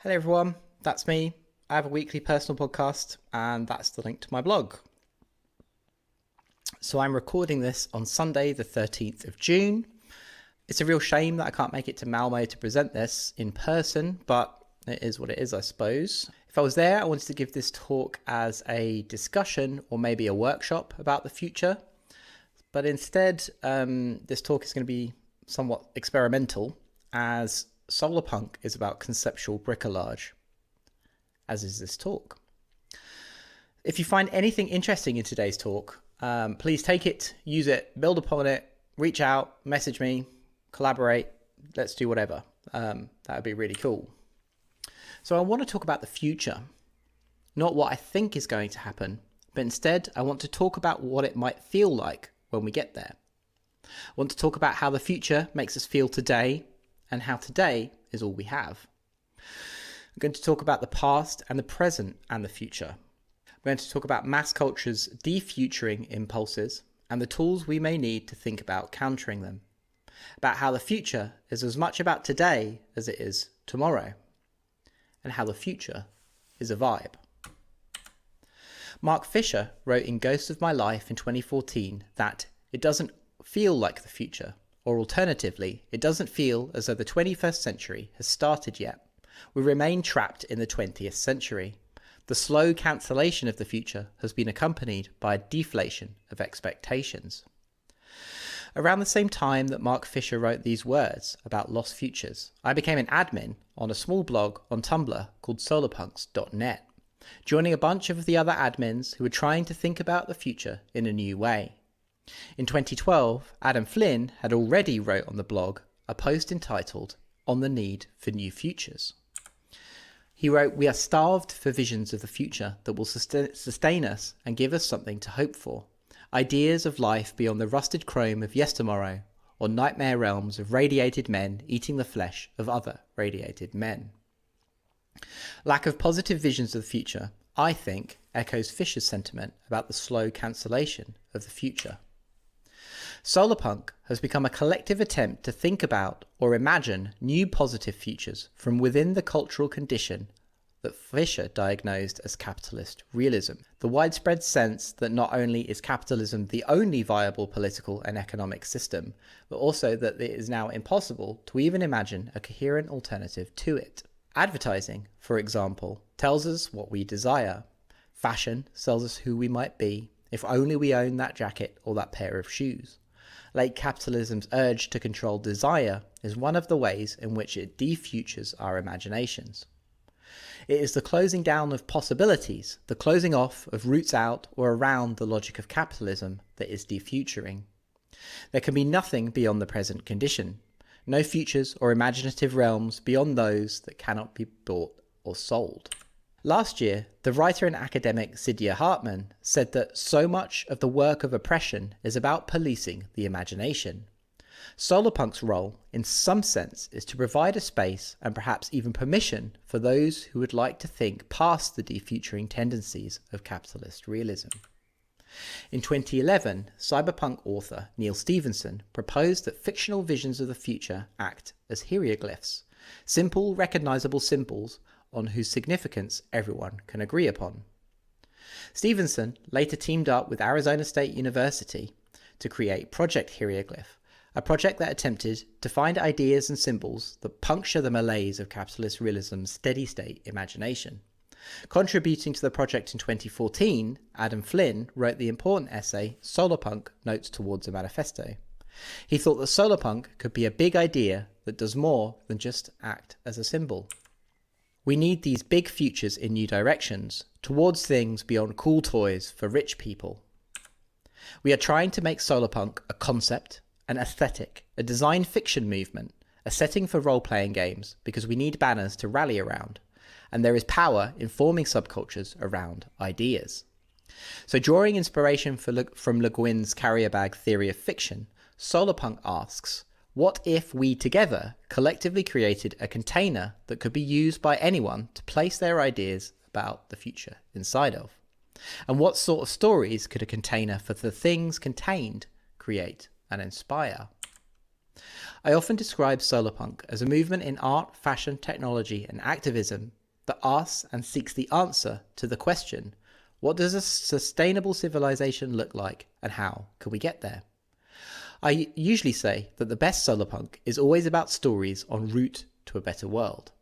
Hello everyone, that's me. I have a weekly personal podcast and that's the link to my blog. So I'm recording this on Sunday the 13th of June. It's a real shame that I can't make it to Malmo to present this in person, but it is what it is, I suppose. If I was there, I wanted to give this talk as a discussion or maybe a workshop about the future. But instead, this talk is going to be somewhat experimental, as Solarpunk is about conceptual bricolage, as is this talk. If you find anything interesting in today's talk, please take it, use it, build upon it, reach out, message me, collaborate, let's do whatever. That would be really cool. So I want to talk about the future, not what I think is going to happen, but instead I want to talk about what it might feel like when we get there. I want to talk about how the future makes us feel today and how today is all we have. I'm going to talk about the past and the present and the future. I'm going to talk about mass culture's defuturing impulses and the tools we may need to think about countering them. About how the future is as much about today as it is tomorrow. And how the future is a vibe. Mark Fisher wrote in Ghosts of My Life in 2014 that it doesn't feel like the future, or alternatively, it doesn't feel as though the 21st century has started yet. We remain trapped in the 20th century. The slow cancellation of the future has been accompanied by a deflation of expectations. Around the same time that Mark Fisher wrote these words about lost futures, I became an admin on a small blog on Tumblr called solarpunks.net, joining a bunch of the other admins who were trying to think about the future in a new way. In 2012, Adam Flynn had already wrote on the blog a post entitled On the Need for New Futures. He wrote, "We are starved for visions of the future that will sustain us and give us something to hope for. Ideas of life beyond the rusted chrome of yestermorrow, or nightmare realms of radiated men eating the flesh of other radiated men." Lack of positive visions of the future, I think, echoes Fisher's sentiment about the slow cancellation of the future. Solarpunk has become a collective attempt to think about or imagine new positive futures from within the cultural condition that Fisher diagnosed as capitalist realism. The widespread sense that not only is capitalism the only viable political and economic system, but also that it is now impossible to even imagine a coherent alternative to it. Advertising, for example, tells us what we desire. Fashion sells us who we might be if only we own that jacket or that pair of shoes. Late capitalism's urge to control desire is one of the ways in which it defutures our imaginations. It is the closing down of possibilities, the closing off of routes out or around the logic of capitalism that is defuturing. There can be nothing beyond the present condition, no futures or imaginative realms beyond those that cannot be bought or sold. Last year, the writer and academic Saidiya Hartman said that so much of the work of oppression is about policing the imagination. Solarpunk's role, in some sense, is to provide a space and perhaps even permission for those who would like to think past the defuturing tendencies of capitalist realism. In 2011, cyberpunk author Neil Stephenson proposed that fictional visions of the future act as hieroglyphs, simple, recognizable symbols on whose significance everyone can agree upon. Stevenson later teamed up with Arizona State University to create Project Hieroglyph, a project that attempted to find ideas and symbols that puncture the malaise of capitalist realism's steady-state imagination. Contributing to the project in 2014, Adam Flynn wrote the important essay Solarpunk Notes Towards a Manifesto. He thought that Solarpunk could be a big idea that does more than just act as a symbol. We need these big futures in new directions, towards things beyond cool toys for rich people. We are trying to make Solarpunk a concept, an aesthetic, a design fiction movement, a setting for role-playing games, because we need banners to rally around, and there is power in forming subcultures around ideas. So drawing inspiration from Le Guin's carrier bag theory of fiction, Solarpunk asks, what if we together collectively created a container that could be used by anyone to place their ideas about the future inside of? And what sort of stories could a container for the things contained create and inspire? I often describe Solarpunk as a movement in art, fashion, technology, and activism that asks and seeks the answer to the question, what does a sustainable civilization look like, and how can we get there? I usually say that the best Solarpunk is always about stories en route to a better world.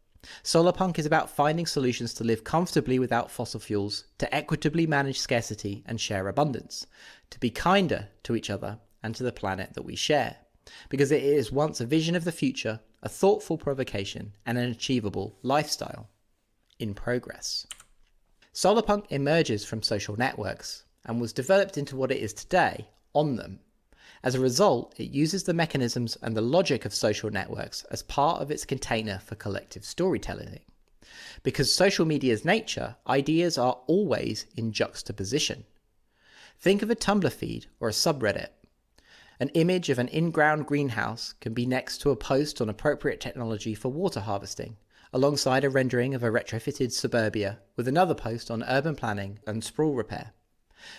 Solarpunk is about finding solutions to live comfortably without fossil fuels, to equitably manage scarcity and share abundance, to be kinder to each other and to the planet that we share, because it is once a vision of the future, a thoughtful provocation, and an achievable lifestyle in progress. Solarpunk emerges from social networks and was developed into what it is today on them. As a result, it uses the mechanisms and the logic of social networks as part of its container for collective storytelling. Because social media's nature, ideas are always in juxtaposition. Think of a Tumblr feed or a subreddit. An image of an in-ground greenhouse can be next to a post on appropriate technology for water harvesting, alongside a rendering of a retrofitted suburbia with another post on urban planning and sprawl repair.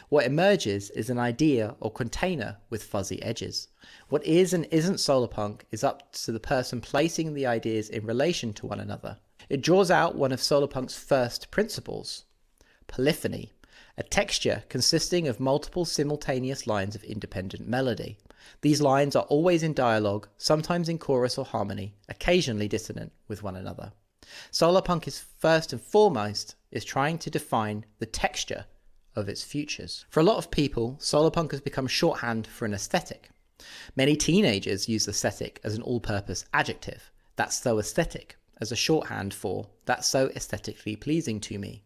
What emerges is an idea or container with fuzzy edges. What is and isn't Solarpunk is up to the person placing the ideas in relation to one another. It draws out one of Solarpunk's first principles, polyphony, a texture consisting of multiple simultaneous lines of independent melody. These lines are always in dialogue, sometimes in chorus or harmony, occasionally dissonant with one another. Solarpunk is first and foremost trying to define the texture of its futures. For a lot of people, Solarpunk has become shorthand for an aesthetic. Many teenagers use aesthetic as an all-purpose adjective, that's so aesthetic, as a shorthand for that's so aesthetically pleasing to me.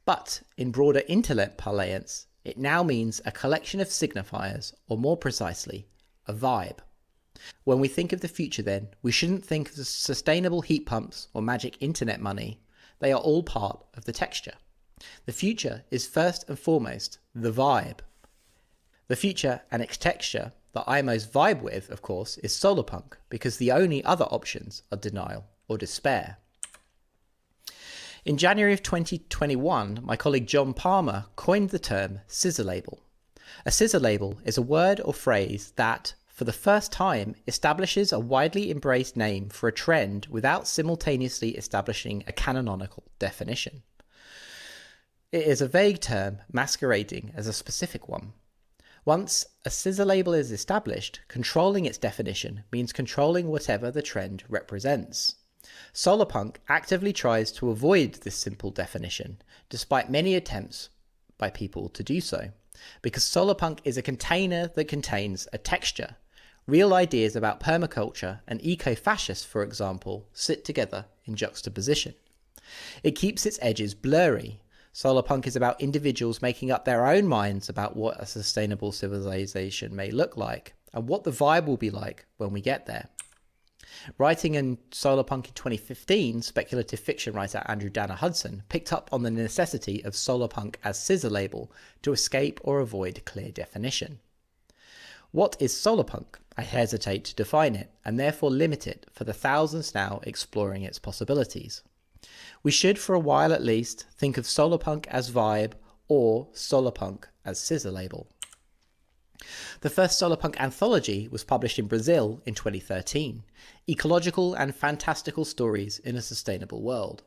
But in broader internet parlance, it now means a collection of signifiers, or more precisely, a vibe. When we think of the future then, we shouldn't think of the sustainable heat pumps or magic internet money. They are all part of the texture. The future is first and foremost the vibe. The future and its texture that I most vibe with, of course, is Solarpunk, because the only other options are denial or despair. In January of 2021, my colleague John Palmer coined the term scissor label. A scissor label is a word or phrase that, for the first time, establishes a widely embraced name for a trend without simultaneously establishing a canonical definition. It is a vague term masquerading as a specific one. Once a scissor label is established, controlling its definition means controlling whatever the trend represents. Solarpunk actively tries to avoid this simple definition, despite many attempts by people to do so, because Solarpunk is a container that contains a texture. Real ideas about permaculture and eco-fascists, for example, sit together in juxtaposition. It keeps its edges blurry. Solarpunk is about individuals making up their own minds about what a sustainable civilization may look like, and what the vibe will be like when we get there. Writing in Solarpunk in 2015, speculative fiction writer Andrew Danner Hudson picked up on the necessity of Solarpunk as scissor label to escape or avoid clear definition. What is Solarpunk? I hesitate to define it, and therefore limit it for the thousands now exploring its possibilities. We should, for a while at least, think of Solarpunk as vibe or Solarpunk as scissor label. The first Solarpunk anthology was published in Brazil in 2013, Ecological and Fantastical Stories in a Sustainable World.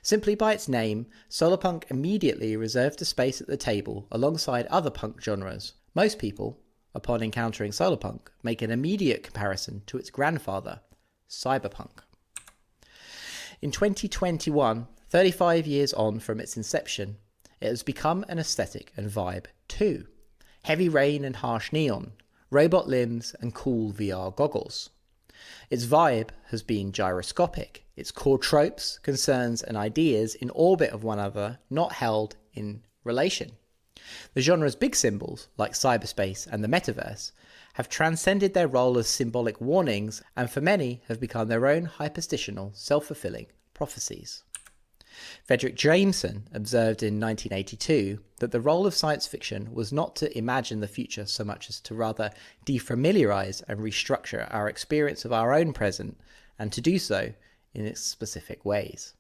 Simply by its name, Solarpunk immediately reserved a space at the table alongside other punk genres. Most people, upon encountering Solarpunk, make an immediate comparison to its grandfather, cyberpunk. In 2021, 35 years on from its inception, it has become an aesthetic and vibe too. Heavy rain and harsh neon, robot limbs and cool VR goggles. Its vibe has been gyroscopic, its core tropes, concerns and ideas in orbit of one another, not held in relation. The genre's big symbols, like cyberspace and the metaverse, have transcended their role as symbolic warnings, and for many have become their own hyperstitional, self-fulfilling prophecies. Frederick Jameson observed in 1982 that the role of science fiction was not to imagine the future so much as to rather defamiliarize and restructure our experience of our own present, and to do so in its specific ways.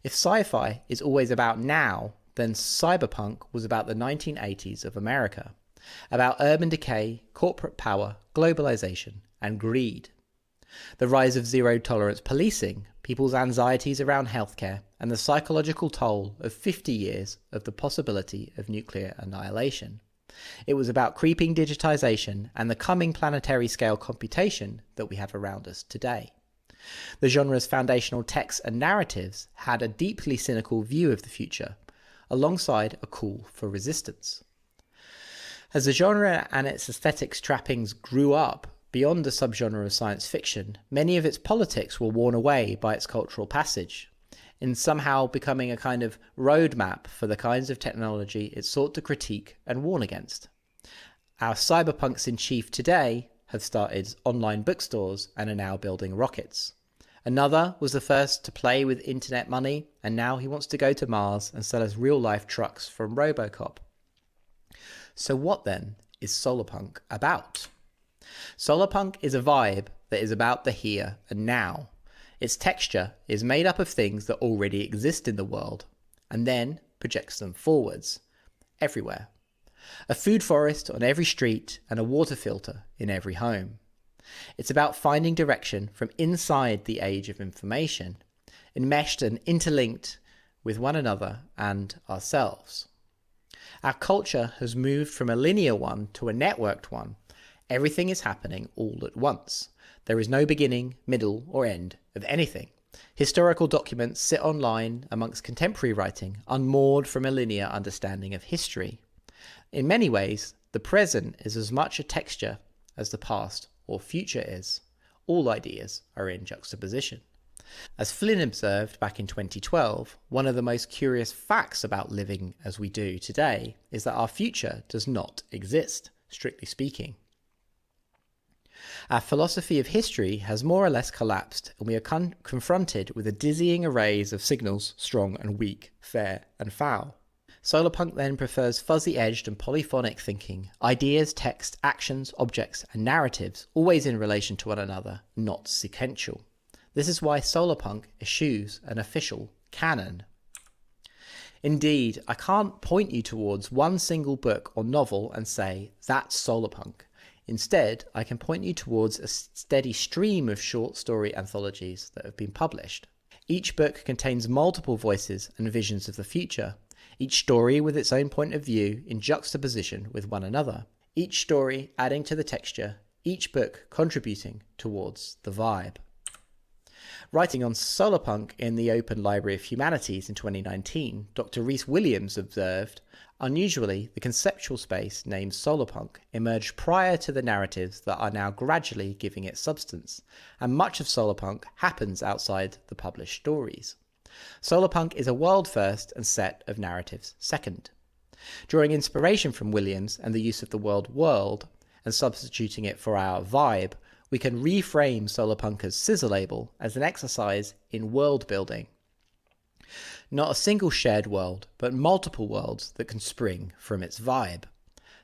If sci-fi is always about now, then cyberpunk was about the 1980s of America. about urban decay, corporate power, globalization, and greed. The rise of zero-tolerance policing, people's anxieties around healthcare, and the psychological toll of 50 years of the possibility of nuclear annihilation. It was about creeping digitization and the coming planetary scale computation that we have around us today. The genre's foundational texts and narratives had a deeply cynical view of the future, alongside a call for resistance. As the genre and its aesthetics trappings grew up beyond the subgenre of science fiction, many of its politics were worn away by its cultural passage, in somehow becoming a kind of roadmap for the kinds of technology it sought to critique and warn against. Our cyberpunks in chief today have started online bookstores and are now building rockets. Another was the first to play with internet money, and now he wants to go to Mars and sell us real-life trucks from Robocop. So what then is Solarpunk about? Solarpunk is a vibe that is about the here and now. Its texture is made up of things that already exist in the world, and then projects them forwards, everywhere. A food forest on every street and a water filter in every home. It's about finding direction from inside the age of information, enmeshed and interlinked with one another and ourselves. Our culture has moved from a linear one to a networked one. Everything is happening all at once. There is no beginning, middle, or end of anything. Historical documents sit online amongst contemporary writing, unmoored from a linear understanding of history. In many ways, the present is as much a texture as the past or future is. All ideas are in juxtaposition. As Flynn observed back in 2012, one of the most curious facts about living as we do today is that our future does not exist, strictly speaking. Our philosophy of history has more or less collapsed, and we are confronted with a dizzying arrays of signals, strong and weak, fair and foul. Solarpunk then prefers fuzzy-edged and polyphonic thinking, ideas, text, actions, objects, and narratives, always in relation to one another, not sequential. This is why Solarpunk eschews an official canon. Indeed, I can't point you towards one single book or novel and say, that's Solarpunk. Instead, I can point you towards a steady stream of short story anthologies that have been published. Each book contains multiple voices and visions of the future, each story with its own point of view in juxtaposition with one another, each story adding to the texture, each book contributing towards the vibe. Writing on Solarpunk in the Open Library of Humanities in 2019, Dr. Rhys Williams observed, unusually, the conceptual space named Solarpunk emerged prior to the narratives that are now gradually giving it substance, and much of Solarpunk happens outside the published stories. Solarpunk is a world first and set of narratives second. Drawing inspiration from Williams and the use of the word world, and substituting it for our vibe, we can reframe Solarpunker's scissor label as an exercise in world building. Not a single shared world, but multiple worlds that can spring from its vibe.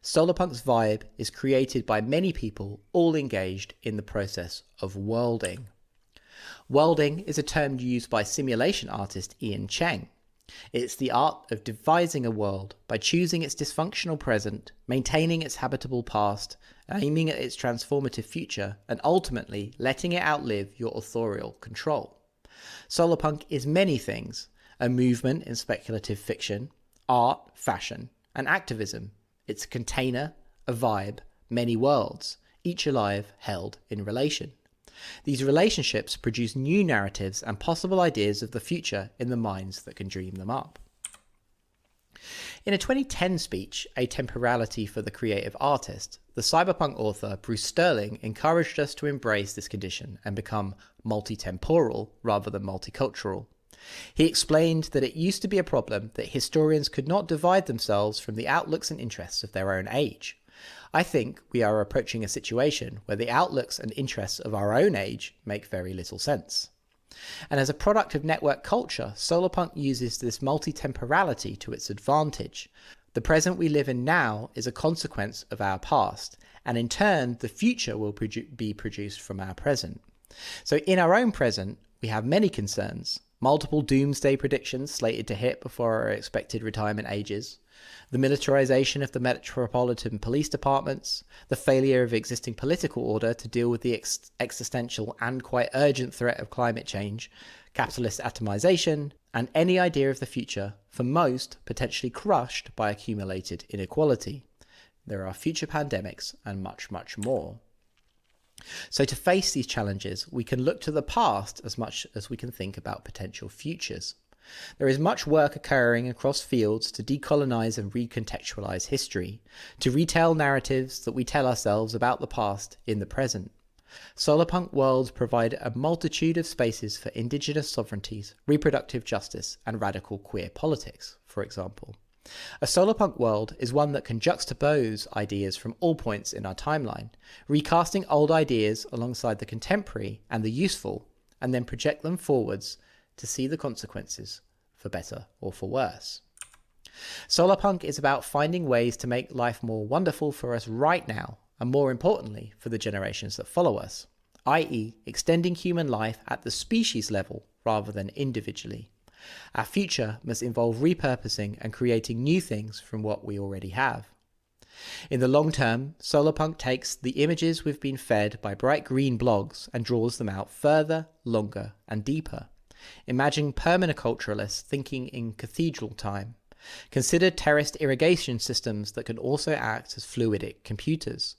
Solarpunk's vibe is created by many people, all engaged in the process of worlding. Worlding is a term used by simulation artist Ian Cheng. It's the art of devising a world by choosing its dysfunctional present, maintaining its habitable past, aiming at its transformative future, and ultimately letting it outlive your authorial control. Solarpunk is many things: a movement in speculative fiction, art, fashion, and activism. It's a container, a vibe, many worlds, each alive, held in relation. These relationships produce new narratives and possible ideas of the future in the minds that can dream them up. In a 2010 speech, A Temporality for the Creative Artist, the cyberpunk author Bruce Sterling encouraged us to embrace this condition and become multi-temporal rather than multicultural. He explained that it used to be a problem that historians could not divide themselves from the outlooks and interests of their own age. I think we are approaching a situation where the outlooks and interests of our own age make very little sense. And as a product of network culture, Solarpunk uses this multi-temporality to its advantage. The present we live in now is a consequence of our past, and in turn, the future will be produced from our present. So in our own present, we have many concerns, multiple doomsday predictions slated to hit before our expected retirement ages, the militarization of the metropolitan police departments, the failure of existing political order to deal with the existential and quite urgent threat of climate change, capitalist atomization, and any idea of the future, for most, potentially crushed by accumulated inequality. There are future pandemics and much, much more. So to face these challenges, we can look to the past as much as we can think about potential futures. There is much work occurring across fields to decolonize and recontextualize history, to retell narratives that we tell ourselves about the past in the present. Solarpunk worlds provide a multitude of spaces for indigenous sovereignties, reproductive justice, and radical queer politics, for example. A solarpunk world is one that can juxtapose ideas from all points in our timeline, recasting old ideas alongside the contemporary and the useful, and then project them forwards to see the consequences, for better or for worse. Solarpunk is about finding ways to make life more wonderful for us right now, and more importantly, for the generations that follow us, i.e. extending human life at the species level rather than individually. Our future must involve repurposing and creating new things from what we already have. In the long term, Solarpunk takes the images we've been fed by bright green blogs and draws them out further, longer, and deeper. Imagine permaculturalists thinking in cathedral time. Consider terraced irrigation systems that can also act as fluidic computers.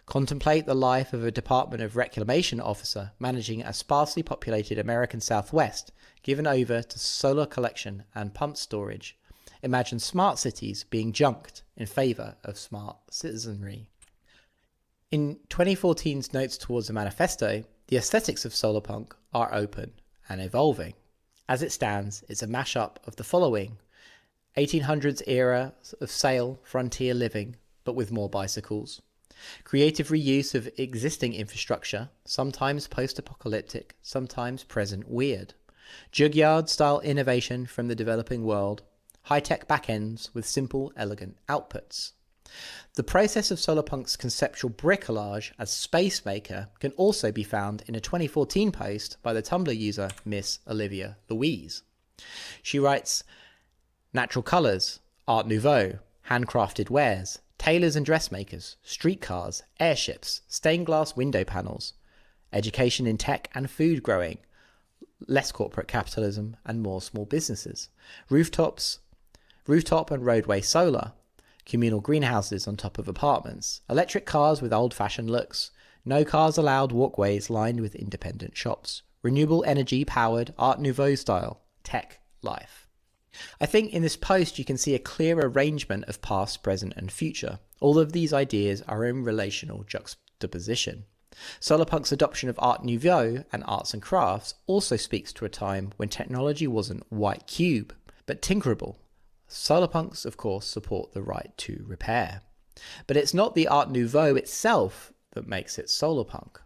Contemplate the life of a Department of Reclamation officer managing a sparsely populated American Southwest, given over to solar collection and pump storage. Imagine smart cities being junked in favour of smart citizenry. In 2014's Notes Towards a Manifesto, the aesthetics of Solarpunk are open and evolving. As it stands, it's a mashup of the following: 1800s era of sail frontier living, but with more bicycles. Creative reuse of existing infrastructure, sometimes post-apocalyptic, sometimes present weird. Jugyard-style innovation from the developing world. High-tech backends with simple, elegant outputs. The process of Solarpunk's conceptual bricolage as space maker can also be found in a 2014 post by the Tumblr user Miss Olivia Louise. She writes, natural colours, Art Nouveau, handcrafted wares, tailors and dressmakers, streetcars, airships, stained glass window panels, education in tech and food growing, less corporate capitalism and more small businesses, rooftop and roadway solar, communal greenhouses on top of apartments, electric cars with old-fashioned looks, no cars allowed walkways lined with independent shops, renewable energy powered Art Nouveau style, tech life. I think in this post you can see a clear arrangement of past, present and future. All of these ideas are in relational juxtaposition. Solarpunk's adoption of Art Nouveau and arts and crafts also speaks to a time when technology wasn't white cube, but tinkerable. Solarpunks, of course, support the right to repair. But it's not the Art Nouveau itself that makes it Solarpunk.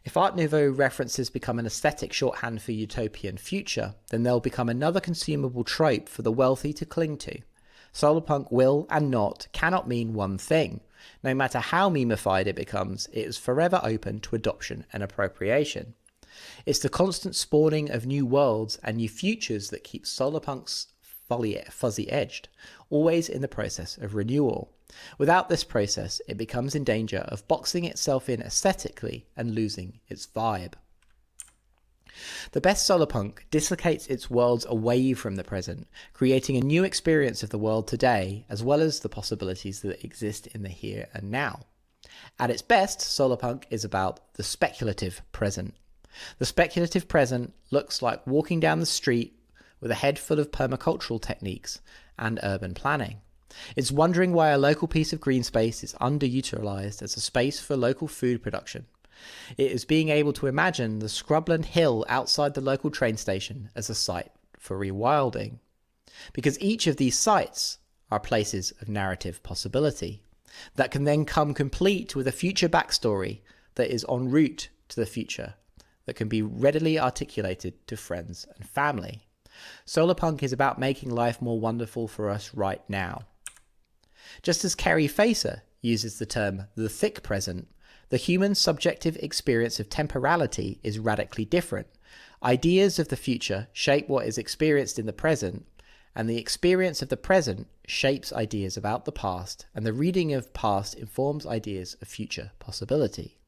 If Art Nouveau references become an aesthetic shorthand for utopian future, then they'll become another consumable trope for the wealthy to cling to. Solarpunk will and cannot mean one thing. No matter how memeified it becomes, it is forever open to adoption and appropriation. It's the constant spawning of new worlds and new futures that keeps Solarpunk's fuzzy-edged, always in the process of renewal. Without this process, it becomes in danger of boxing itself in aesthetically and losing its vibe. The best Solarpunk dislocates its worlds away from the present, creating a new experience of the world today, as well as the possibilities that exist in the here and now. At its best, Solarpunk is about the speculative present. The speculative present looks like walking down the street with a head full of permacultural techniques and urban planning. It's wondering why a local piece of green space is underutilized as a space for local food production. It is being able to imagine the scrubland hill outside the local train station as a site for rewilding. Because each of these sites are places of narrative possibility that can then come complete with a future backstory that is en route to the future, that can be readily articulated to friends and family. Solarpunk is about making life more wonderful for us right now. Just as Kerry Facer uses the term the thick present, the human subjective experience of temporality is radically different, Ideas of the future shape what is experienced in the present, and the experience of the present shapes ideas about the past, and the reading of past informs ideas of future possibility.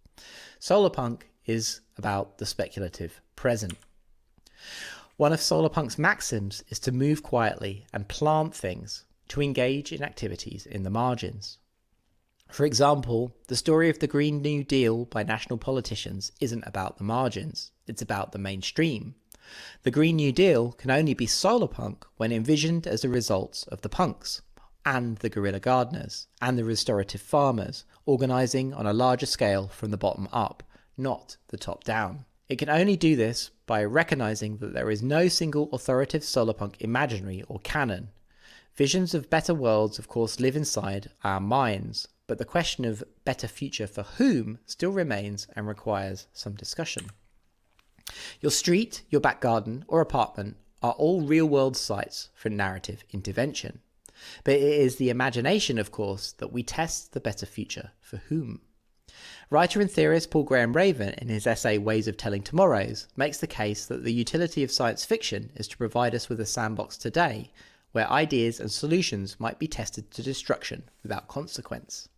Solarpunk is about the speculative present. One of Solarpunk's maxims is to move quietly and plant things, to engage in activities in the margins. For example, the story of the Green New Deal by national politicians isn't about the margins, it's about the mainstream. The Green New Deal can only be Solarpunk when envisioned as a result of the punks, and the guerrilla gardeners, and the restorative farmers, organising on a larger scale from the bottom up, not the top down. It can only do this by recognising that there is no single authoritative Solarpunk imaginary or canon. Visions of better worlds, of course, live inside our minds, but the question of better future for whom still remains and requires some discussion. Your street, your back garden, or apartment are all real-world sites for narrative intervention. But it is the imagination, of course, that we test the better future for whom. Writer and theorist Paul Graham Raven, in his essay Ways of Telling Tomorrows, makes the case that the utility of science fiction is to provide us with a sandbox today, where ideas and solutions might be tested to destruction without consequence.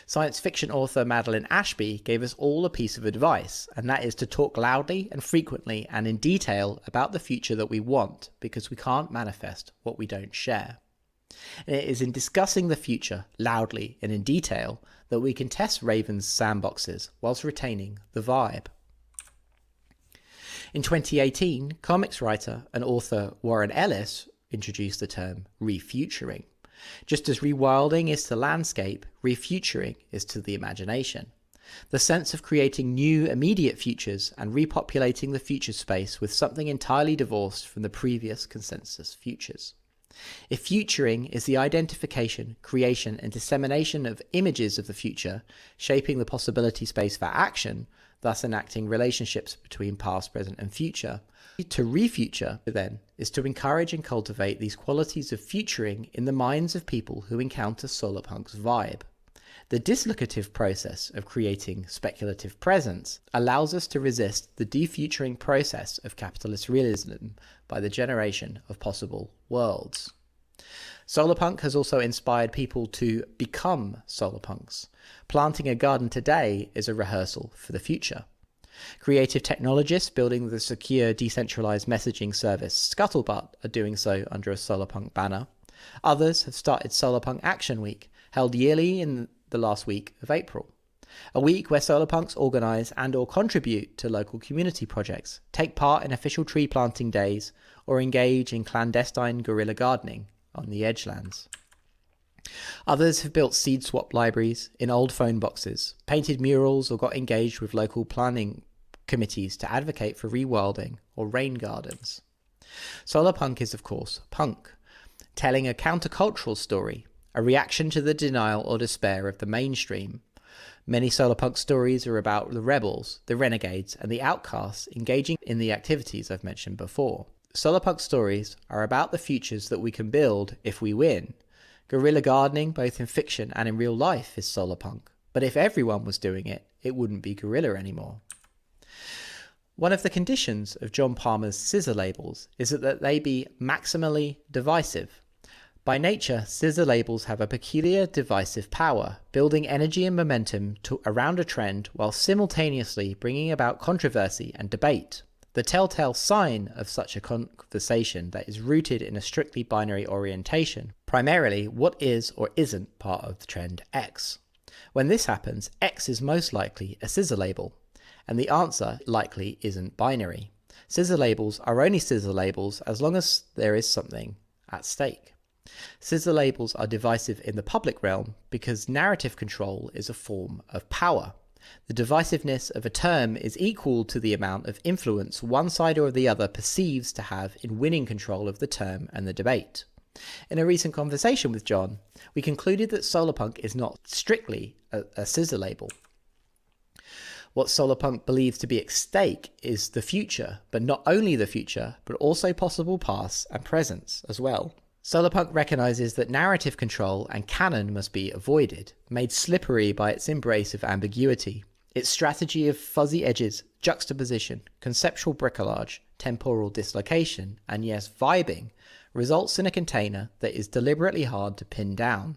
Science fiction author Madeline Ashby gave us all a piece of advice, and that is to talk loudly and frequently and in detail about the future that we want, because we can't manifest what we don't share. And it is in discussing the future loudly and in detail that we can test Raven's sandboxes whilst retaining the vibe. In 2018, comics writer and author Warren Ellis introduced the term refuturing. Just as rewilding is to landscape, refuturing is to the imagination. The sense of creating new immediate futures and repopulating the future space with something entirely divorced from the previous consensus futures. If futuring is the identification, creation and dissemination of images of the future, shaping the possibility space for action, thus enacting relationships between past, present and future, to refuture, then, is to encourage and cultivate these qualities of futuring in the minds of people who encounter Solarpunk's vibe. The dislocative process of creating speculative presence allows us to resist the defuturing process of capitalist realism by the generation of possible worlds. Solarpunk has also inspired people to become Solarpunks. Planting a garden today is a rehearsal for the future. Creative technologists building the secure decentralized messaging service Scuttlebutt are doing so under a Solarpunk banner. Others have started Solarpunk Action Week, held yearly in the last week of April. A week where Solarpunks organise and or contribute to local community projects, take part in official tree planting days, or engage in clandestine guerrilla gardening on the edgelands. Others have built seed swap libraries in old phone boxes, painted murals or got engaged with local planning committees to advocate for rewilding or rain gardens. Solarpunk is of course punk, telling a countercultural story, a reaction to the denial or despair of the mainstream. Many Solarpunk stories are about the rebels, the renegades and the outcasts engaging in the activities I've mentioned before. Solarpunk stories are about the futures that we can build if we win. Guerrilla gardening, both in fiction and in real life, is Solarpunk. But if everyone was doing it, it wouldn't be guerrilla anymore. One of the conditions of John Palmer's scissor labels is that they be maximally divisive. By nature, scissor labels have a peculiar divisive power, building energy and momentum around a trend while simultaneously bringing about controversy and debate. The telltale sign of such a conversation that is rooted in a strictly binary orientation, primarily what is or isn't part of the trend X. When this happens, X is most likely a scissor label, and the answer likely isn't binary. Scissor labels are only scissor labels as long as there is something at stake. Scissor labels are divisive in the public realm because narrative control is a form of power. The divisiveness of a term is equal to the amount of influence one side or the other perceives to have in winning control of the term and the debate. In a recent conversation with John, we concluded that Solarpunk is not strictly a scissor label. What Solarpunk believes to be at stake is the future, but not only the future, but also possible past and presents as well. Solarpunk recognises that narrative control and canon must be avoided, made slippery by its embrace of ambiguity. Its strategy of fuzzy edges, juxtaposition, conceptual bricolage, temporal dislocation, and yes, vibing, results in a container that is deliberately hard to pin down.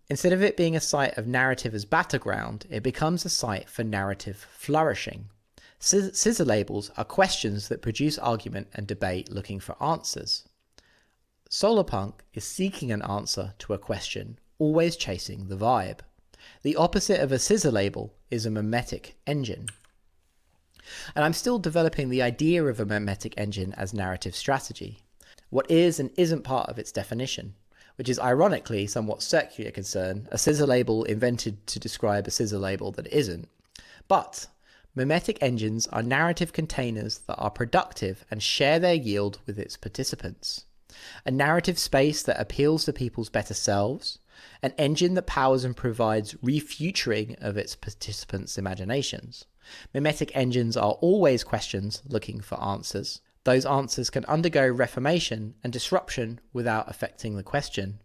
Instead of it being a site of narrative as battleground, it becomes a site for narrative flourishing. Scissor labels are questions that produce argument and debate looking for answers. Solarpunk is seeking an answer to a question, always chasing the vibe. The opposite of a scissor label is a memetic engine. And I'm still developing the idea of a memetic engine as narrative strategy. What is and isn't part of its definition, which is ironically somewhat circular concern, a scissor label invented to describe a scissor label that isn't. But memetic engines are narrative containers that are productive and share their yield with its participants. A narrative space that appeals to people's better selves, an engine that powers and provides refuturing of its participants' imaginations. Memetic engines are always questions looking for answers. Those answers can undergo reformation and disruption without affecting the question.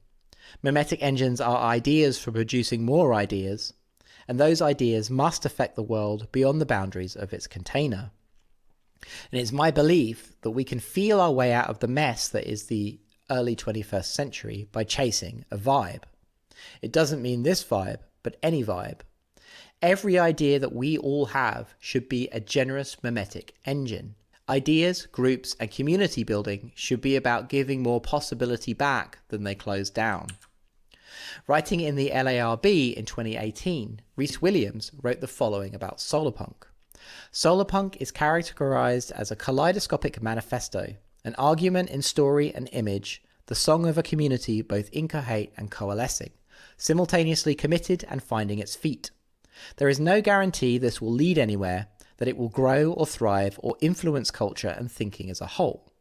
Memetic engines are ideas for producing more ideas, and those ideas must affect the world beyond the boundaries of its container. And it's my belief that we can feel our way out of the mess that is the early 21st century by chasing a vibe. It doesn't mean this vibe, but any vibe. Every idea that we all have should be a generous memetic engine. Ideas, groups, and community building should be about giving more possibility back than they close down. Writing in the LARB in 2018, Rhys Williams wrote the following about Solarpunk. Solarpunk is characterized as a kaleidoscopic manifesto, an argument in story and image, the song of a community both incoherent and coalescing, simultaneously committed and finding its feet. There is no guarantee this will lead anywhere, that it will grow or thrive or influence culture and thinking as a whole.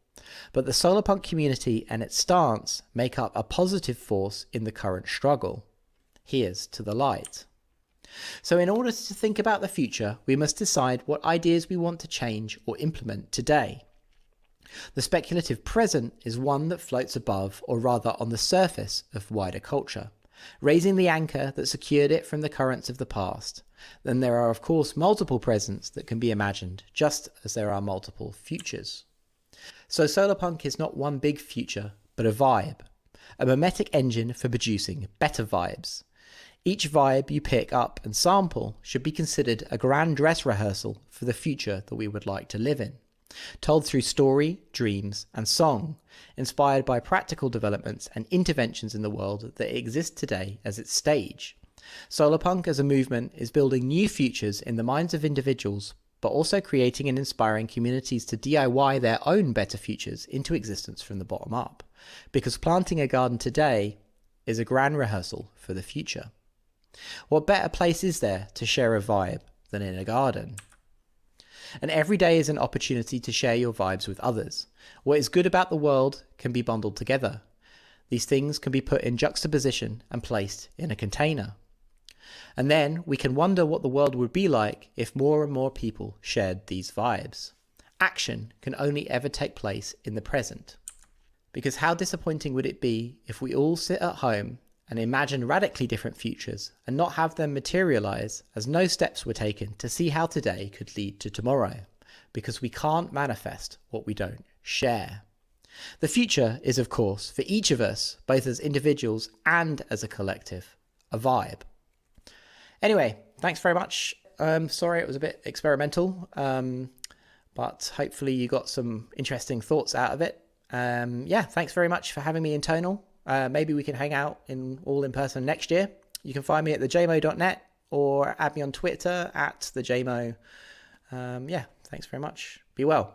But the Solarpunk community and its stance make up a positive force in the current struggle. Here's to the light. So in order to think about the future, we must decide what ideas we want to change or implement today. The speculative present is one that floats above, or rather on the surface, of wider culture, raising the anchor that secured it from the currents of the past. Then there are of course multiple presents that can be imagined, just as there are multiple futures. So Solarpunk is not one big future, but a vibe, a memetic engine for producing better vibes. Each vibe you pick up and sample should be considered a grand dress rehearsal for the future that we would like to live in, told through story, dreams, and song, inspired by practical developments and interventions in the world that exist today as its stage. Solarpunk as a movement is building new futures in the minds of individuals, but also creating and inspiring communities to DIY their own better futures into existence from the bottom up, because planting a garden today is a grand rehearsal for the future. What better place is there to share a vibe than in a garden? And every day is an opportunity to share your vibes with others. What is good about the world can be bundled together. These things can be put in juxtaposition and placed in a container. And then we can wonder what the world would be like if more and more people shared these vibes. Action can only ever take place in the present. Because how disappointing would it be if we all sit at home and imagine radically different futures and not have them materialize, as no steps were taken to see how today could lead to tomorrow, because we can't manifest what we don't share. The future is, of course, for each of us, both as individuals and as a collective, a vibe. Anyway, thanks very much. Sorry it was a bit experimental, but hopefully you got some interesting thoughts out of it. Thanks very much for having me in Tonal. Maybe we can hang out all in person next year. You can find me at thejmo.net or add me on Twitter at thejmo. Thanks very much. Be well.